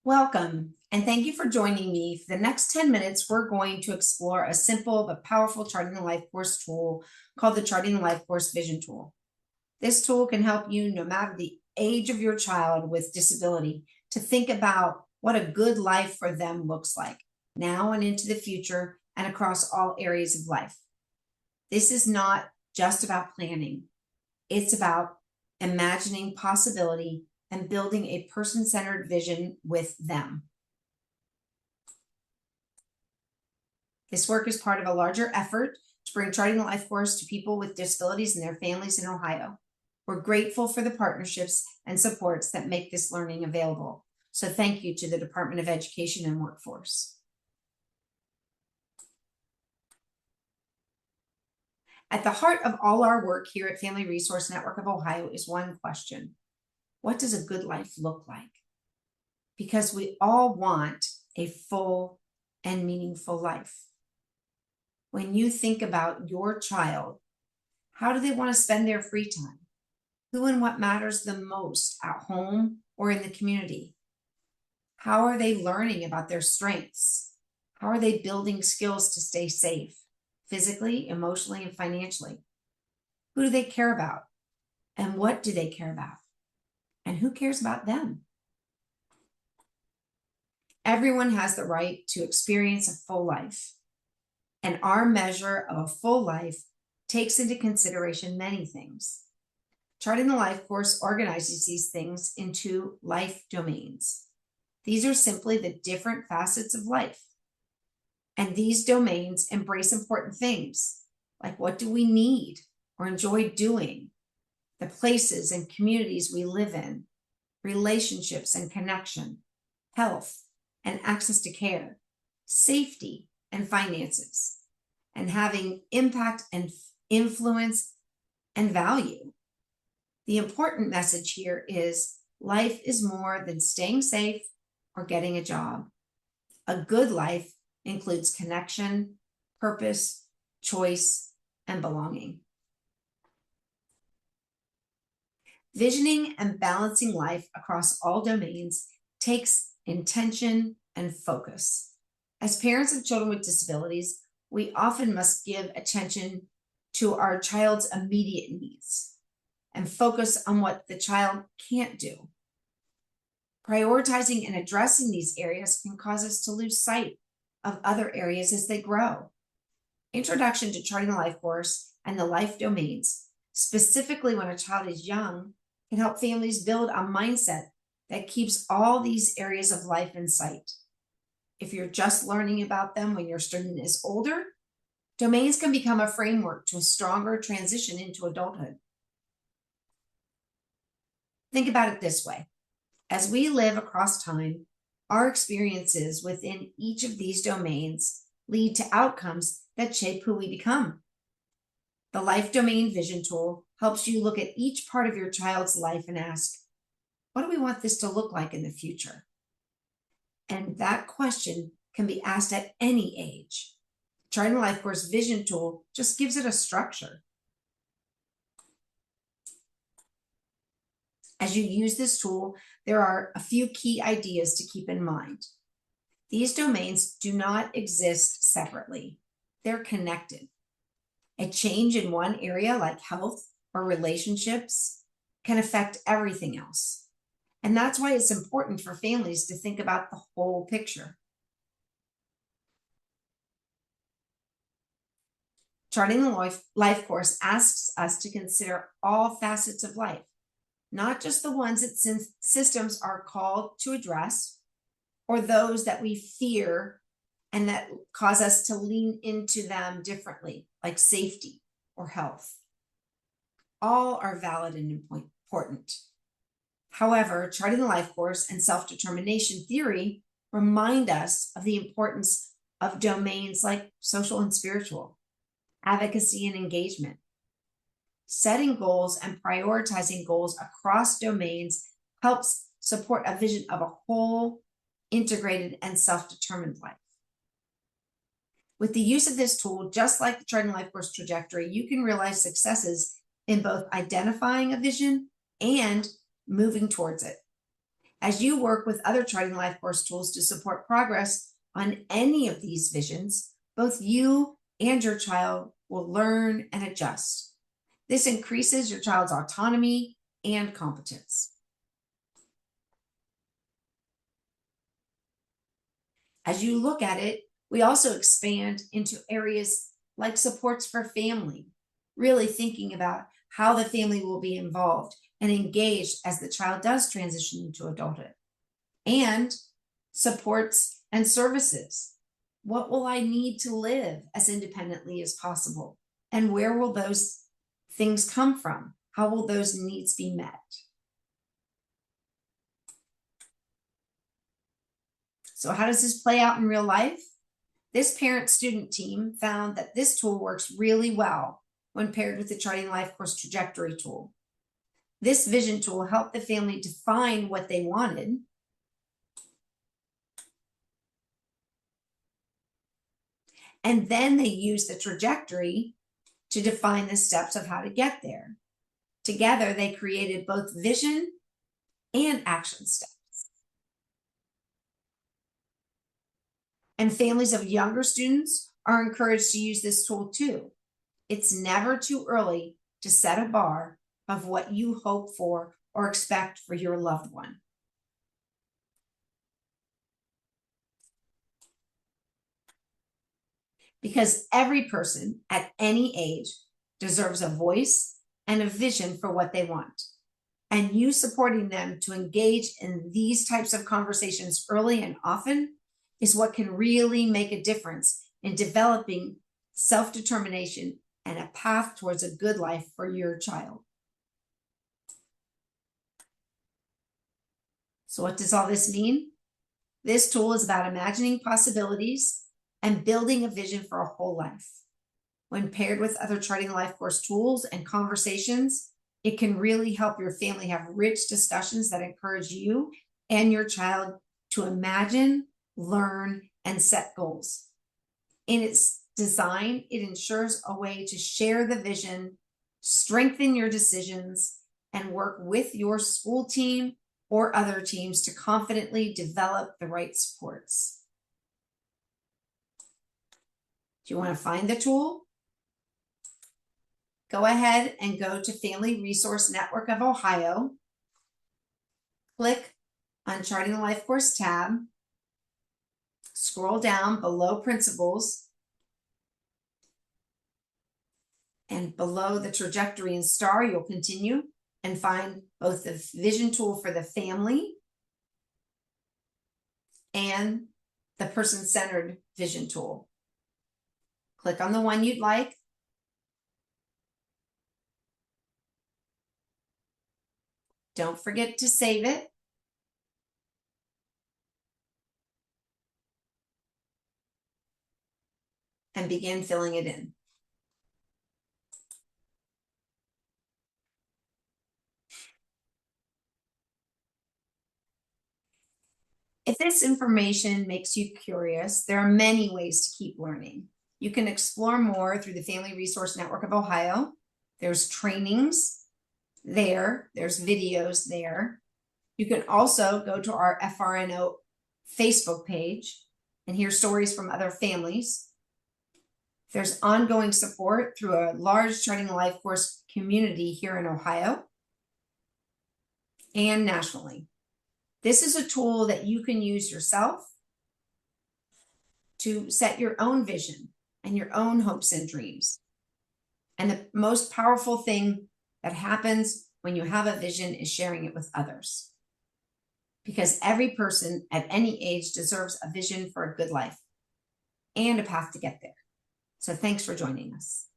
Welcome, and thank you for joining me. For the next 10 minutes, we're going to explore a simple but powerful Charting the Life Course tool called the Charting the Life Course Vision Tool. This tool can help you, no matter the age of your child with disability, to think about what a good life for them looks like now and into the future and across all areas of life. This is not just about planning. It's about imagining possibility and building a person-centered vision with them. This work is part of a larger effort to bring Charting the Life Course to people with disabilities and their families in Ohio. We're grateful for the partnerships and supports that make this learning available. So thank you to the Department of Education and Workforce. At the heart of all our work here at Family Resource Network of Ohio is one question: what does a good life look like? Because we all want a full and meaningful life. When you think about your child, how do they want to spend their free time? Who and what matters the most at home or in the community? How are they learning about their strengths? How are they building skills to stay safe, physically, emotionally, and financially? Who do they care about? And what do they care about? And who cares about them? Everyone has the right to experience a full life. And our measure of a full life takes into consideration many things. Charting the Life Course organizes these things into life domains. These are simply the different facets of life. And these domains embrace important things, like what do we need or enjoy doing, the places and communities we live in, relationships and connection, health and access to care, safety and finances, and having impact and influence and value. The important message here is life is more than staying safe or getting a job. A good life includes connection, purpose, choice, and belonging. Visioning and balancing life across all domains takes intention and focus. As parents of children with disabilities, we often must give attention to our child's immediate needs and focus on what the child can't do. Prioritizing and addressing these areas can cause us to lose sight of other areas as they grow. Introduction to Charting the Life Course and the life domains, specifically when a child is young, can help families build a mindset that keeps all these areas of life in sight. If you're just learning about them when your student is older, domains can become a framework to a stronger transition into adulthood. Think about it this way. As we live across time, our experiences within each of these domains lead to outcomes that shape who we become. The Life Domain Vision Tool helps you look at each part of your child's life and ask, what do we want this to look like in the future? And that question can be asked at any age. Charting the Life Course Vision Tool just gives it a structure. As you use this tool, there are a few key ideas to keep in mind. These domains do not exist separately. They're connected. A change in one area like health or relationships can affect everything else. And that's why it's important for families to think about the whole picture. Charting the Life Course asks us to consider all facets of life, not just the ones that systems are called to address, or those that we fear and that cause us to lean into them differently, like safety or health. All are valid and important. However, Charting the Life Course and self-determination theory remind us of the importance of domains like social and spiritual, advocacy and engagement. Setting goals and prioritizing goals across domains helps support a vision of a whole, integrated, and self-determined life. With the use of this tool, just like the Charting Life Course trajectory, you can realize successes in both identifying a vision and moving towards it. As you work with other Charting Life Course tools to support progress on any of these visions, both you and your child will learn and adjust. This increases your child's autonomy and competence. As you look at it, we also expand into areas like supports for family, really thinking about how the family will be involved and engaged as the child does transition into adulthood, and supports and services. What will I need to live as independently as possible? And where will those things come from? How will those needs be met? So how does this play out in real life? This parent-student team found that this tool works really well when paired with the Charting Life Course Trajectory tool. This vision tool helped the family define what they wanted, and then they used the trajectory to define the steps of how to get there. Together, they created both vision and action steps. And families of younger students are encouraged to use this tool too. It's never too early to set a bar of what you hope for or expect for your loved one. Because every person at any age deserves a voice and a vision for what they want. And you supporting them to engage in these types of conversations early and often is what can really make a difference in developing self-determination and a path towards a good life for your child. So what does all this mean? This tool is about imagining possibilities and building a vision for a whole life. When paired with other Charting Life Course tools and conversations, it can really help your family have rich discussions that encourage you and your child to imagine, learn, and set goals. In its design, it ensures a way to share the vision, strengthen your decisions, and work with your school team or other teams to confidently develop the right supports. Do you want to find the tool? Go ahead and go to Family Resource Network of Ohio. Click on Charting the Life Course tab. Scroll down below Principles. And below the trajectory and star, you'll continue and find both the vision tool for the family and the person-centered vision tool. Click on the one you'd like. Don't forget to save it. And begin filling it in. If this information makes you curious, there are many ways to keep learning. You can explore more through the Family Resource Network of Ohio. There's trainings there. There's videos there. You can also go to our FRNO Facebook page and hear stories from other families. There's ongoing support through a large Charting the Life Course community here in Ohio and nationally. This is a tool that you can use yourself to set your own vision and your own hopes and dreams. And the most powerful thing that happens when you have a vision is sharing it with others. Because every person at any age deserves a vision for a good life and a path to get there. So thanks for joining us.